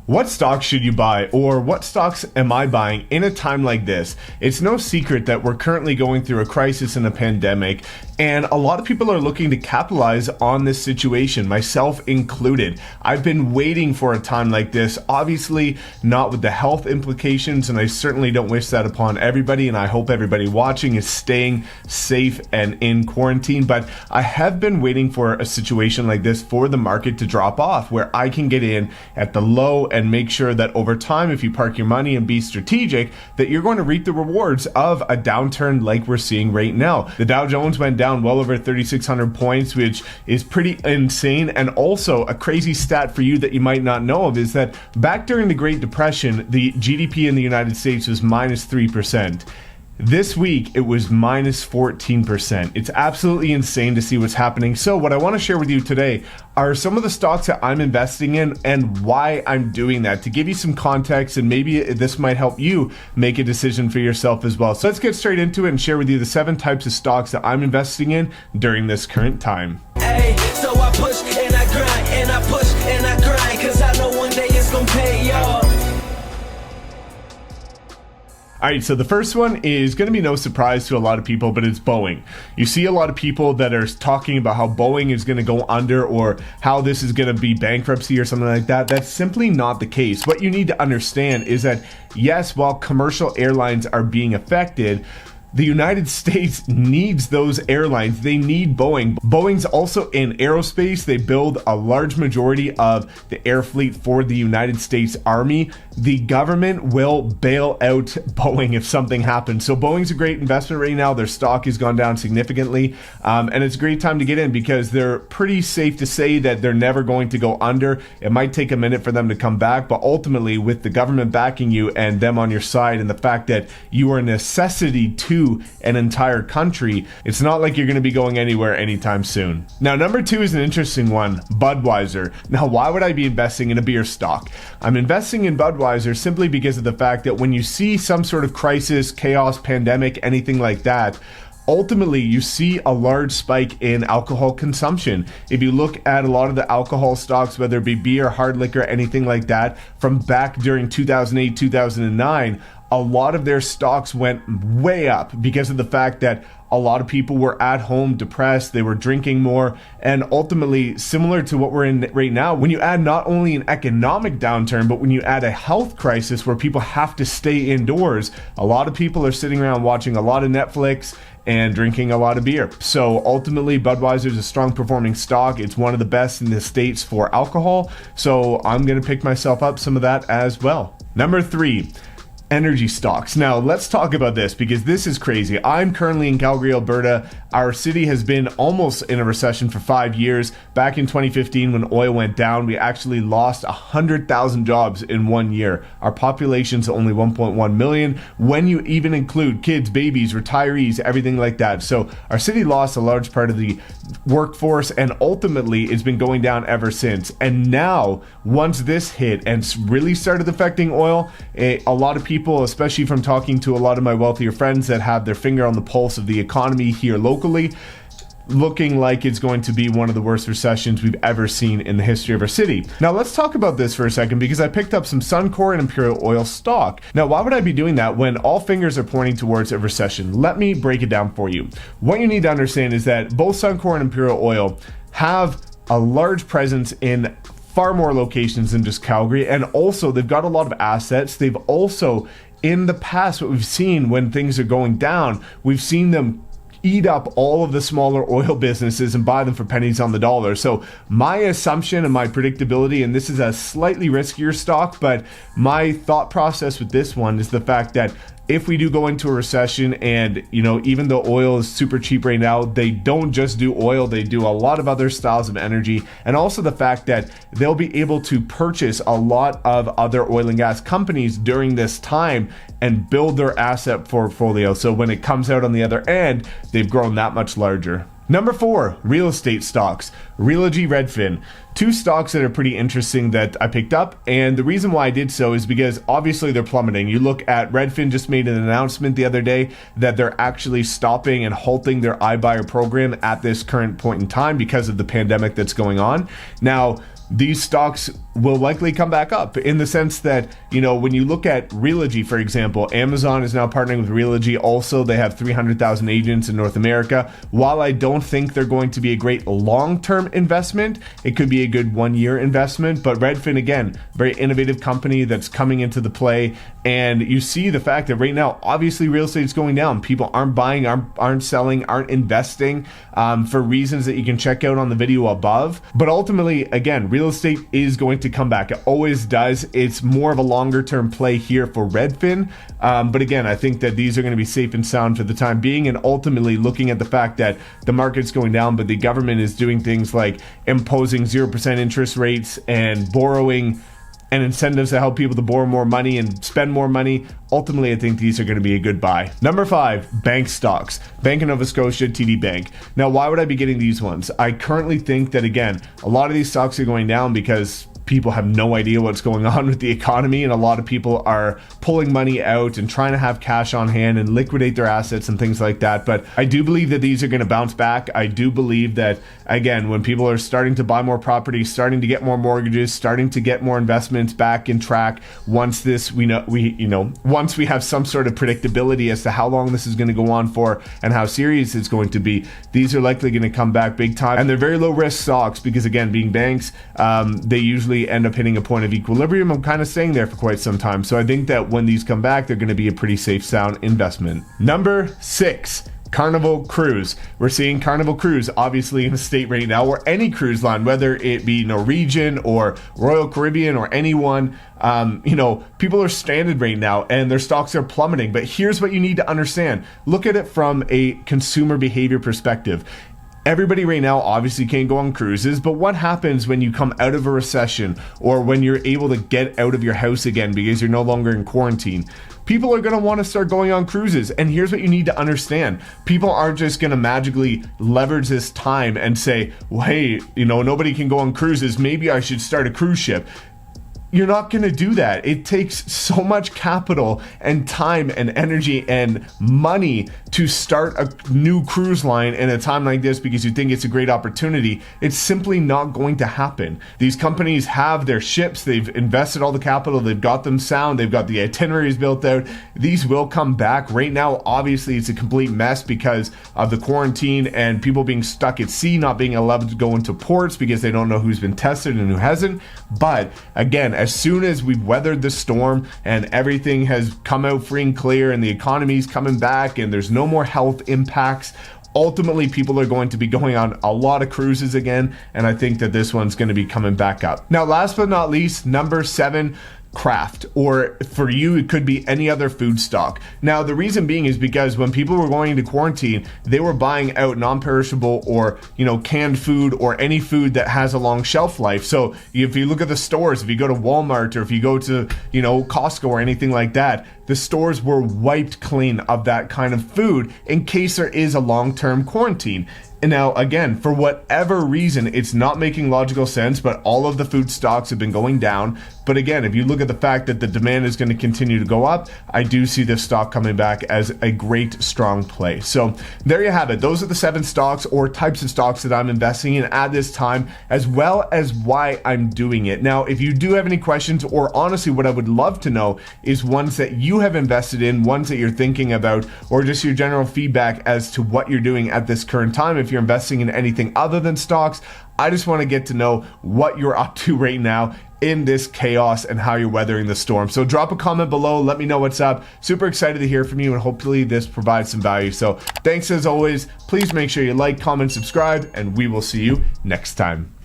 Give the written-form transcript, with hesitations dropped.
What stocks should you buy, or what stocks am I buying in a time like this? It's no secret that we're currently going through a crisis and a pandemic, and a lot of people are looking to capitalize on this situation, myself included. I've been waiting for a time like this, obviously not with the health implications, and I certainly don't wish that upon everybody, and I hope everybody watching is staying safe and in quarantine, but I have been waiting for a situation like this for the market to drop off, where I can get in at the low and make sure that over time, if you park your money and be strategic, that you're going to reap the rewards of a downturn like we're seeing right now. The Dow Jones went down well over 3,600 points, which is pretty insane. And also a crazy stat for you that you might not know of is that back during the Great Depression, the GDP in the United States was minus 3%. This week, it was minus 14%. It's absolutely insane to see what's happening. So what I want to share with you today are some of the stocks that I'm investing in and why I'm doing that, to give you some context, and maybe this might help you make a decision for yourself as well. So let's get straight into it and share with you the 7 types of stocks that I'm investing in during this current time. Hey, so I push and I grind and I push and I grind, cause I know one day it's gonna pay y'all. All right, so the first one is going to be no surprise to a lot of people, but it's Boeing. You see a lot of people that are talking about how Boeing is going to go under or how this is going to be bankruptcy or something like that. That's simply not the case. What you need to understand is that, yes, while commercial airlines are being affected, the United States needs those airlines. They need Boeing. Boeing's also in aerospace. They build a large majority of the air fleet for the United States Army. The government will bail out Boeing if something happens. So Boeing's a great investment right now. Their stock has gone down significantly. And it's a great time to get in because they're pretty safe to say that they're never going to go under. It might take a minute for them to come back, but ultimately with the government backing you and them on your side and the fact that you are a necessity to an entire country, it's not like you're going to be going anywhere anytime soon. Now, number 2 is an interesting one, Budweiser. Now, why would I be investing in a beer stock? I'm investing in Budweiser simply because of the fact that when you see some sort of crisis, chaos, pandemic, anything like that, ultimately, you see a large spike in alcohol consumption. If you look at a lot of the alcohol stocks, whether it be beer, hard liquor, anything like that, from back during 2008, 2009, a lot of their stocks went way up because of the fact that a lot of people were at home depressed, they were drinking more, and ultimately, similar to what we're in right now, when you add not only an economic downturn, but when you add a health crisis where people have to stay indoors, a lot of people are sitting around watching a lot of Netflix and drinking a lot of beer. So ultimately, Budweiser is a strong performing stock. It's one of the best in the States for alcohol. So I'm going to pick myself up some of that as well. Number 3. Energy stocks. Now, let's talk about this because this is crazy. I'm currently in Calgary, Alberta. Our city has been almost in a recession for 5 years. Back in 2015, when oil went down, we actually lost 100,000 jobs in 1 year. Our population's only 1.1 million when you even include kids, babies, retirees, everything like that. So our city lost a large part of the workforce, and ultimately it's been going down ever since. And now, once this hit and really started affecting oil, a lot of people, especially from talking to a lot of my wealthier friends that have their finger on the pulse of the economy here locally, looking like it's going to be one of the worst recessions we've ever seen in the history of our city. Now, let's talk about this for a second because I picked up some Suncor and Imperial Oil stock. Now, why would I be doing that when all fingers are pointing towards a recession? Let me break it down for you. What you need to understand is that both Suncor and Imperial Oil have a large presence in far more locations than just Calgary, and also they've got a lot of assets. They've also, in the past, what we've seen when things are going down, we've seen them eat up all of the smaller oil businesses and buy them for pennies on the dollar. So my assumption and my predictability, and this is a slightly riskier stock, but my thought process with this one is the fact that if we do go into a recession and, even though oil is super cheap right now, they don't just do oil, they do a lot of other styles of energy. And also the fact that they'll be able to purchase a lot of other oil and gas companies during this time and build their asset portfolio. So when it comes out on the other end, they've grown that much larger. Number 4, real estate stocks. Realogy, Redfin. 2 stocks that are pretty interesting that I picked up, and the reason why I did so is because obviously they're plummeting. You look at Redfin just made an announcement the other day that they're actually stopping and halting their iBuyer program at this current point in time because of the pandemic that's going on. Now, these stocks will likely come back up, in the sense that, you know, when you look at Realogy, for example, Amazon is now partnering with Realogy. Also, they have 300,000 agents in North America. While I don't think they're going to be a great long-term investment, it could be a good one-year investment. But Redfin, again, very innovative company that's coming into the play. And you see the fact that right now, obviously, real estate is going down. People aren't buying, aren't selling, aren't investing for reasons that you can check out on the video above. But ultimately, again, real estate is going to come back. It always does. It's more of a longer term play here for Redfin. But again, I think that these are going to be safe and sound for the time being. And ultimately, looking at the fact that the market's going down, but the government is doing things like imposing 0% interest rates and borrowing and incentives to help people to borrow more money and spend more money. Ultimately, I think these are going to be a good buy. Number 5, bank stocks. Bank of Nova Scotia, TD Bank. Now, why would I be getting these ones? I currently think that, again, a lot of these stocks are going down because people have no idea what's going on with the economy, and a lot of people are pulling money out and trying to have cash on hand and liquidate their assets and things like that. But I do believe that these are going to bounce back. I do believe that, again, when people are starting to buy more property, starting to get more mortgages, starting to get more investments back in track, once we have some sort of predictability as to how long this is going to go on for and how serious it's going to be, these are likely going to come back big time. And they're very low risk stocks because, again, being banks, they usually end up hitting a point of equilibrium. I'm kind of staying there for quite some time. So I think that when these come back, they're going to be a pretty safe, sound investment. Number 6, Carnival Cruise. We're seeing Carnival Cruise obviously in the state right now, or any cruise line, whether it be Norwegian or Royal Caribbean or anyone. People are stranded right now and their stocks are plummeting. But here's what you need to understand. Look at it from a consumer behavior perspective. Everybody right now obviously can't go on cruises, but what happens when you come out of a recession or when you're able to get out of your house again because you're no longer in quarantine? People are going to want to start going on cruises. And here's what you need to understand. People aren't just going to magically leverage this time and say, well, hey, nobody can go on cruises. Maybe I should start a cruise ship. You're not going to do that. It takes so much capital and time and energy and money to start a new cruise line in a time like this because you think it's a great opportunity. It's simply not going to happen. These companies have their ships. They've invested all the capital. They've got them sound. They've got the itineraries built out. These will come back. Right now, obviously, it's a complete mess because of the quarantine and people being stuck at sea, not being allowed to go into ports because they don't know who's been tested and who hasn't. But again, as soon as we've weathered the storm and everything has come out free and clear and the economy's coming back and there's no more health impacts, ultimately people are going to be going on a lot of cruises again, and I think that this one's going to be coming back up. Now, last but not least, number 7, Kraft, or for you it could be any other food stock. Now the reason being is because when people were going into quarantine, they were buying out non-perishable or canned food or any food that has a long shelf life. So if you look at the stores, if you go to Walmart or if you go to Costco or anything like that, the stores were wiped clean of that kind of food in case there is a long-term quarantine. And now, again, for whatever reason, it's not making logical sense, but all of the food stocks have been going down. But again, if you look at the fact that the demand is going to continue to go up, I do see this stock coming back as a great, strong play. So there you have it. Those are the 7 stocks or types of stocks that I'm investing in at this time, as well as why I'm doing it. Now, if you do have any questions, or honestly, what I would love to know is ones that you have invested in, ones that you're thinking about, or just your general feedback as to what you're doing at this current time. If you're investing in anything other than stocks, I just want to get to know what you're up to right now in this chaos and how you're weathering the storm. So drop a comment below, let me know what's up. Super excited to hear from you, and hopefully this provides some value. So thanks as always. Please make sure you like, comment, subscribe, and we will see you next time.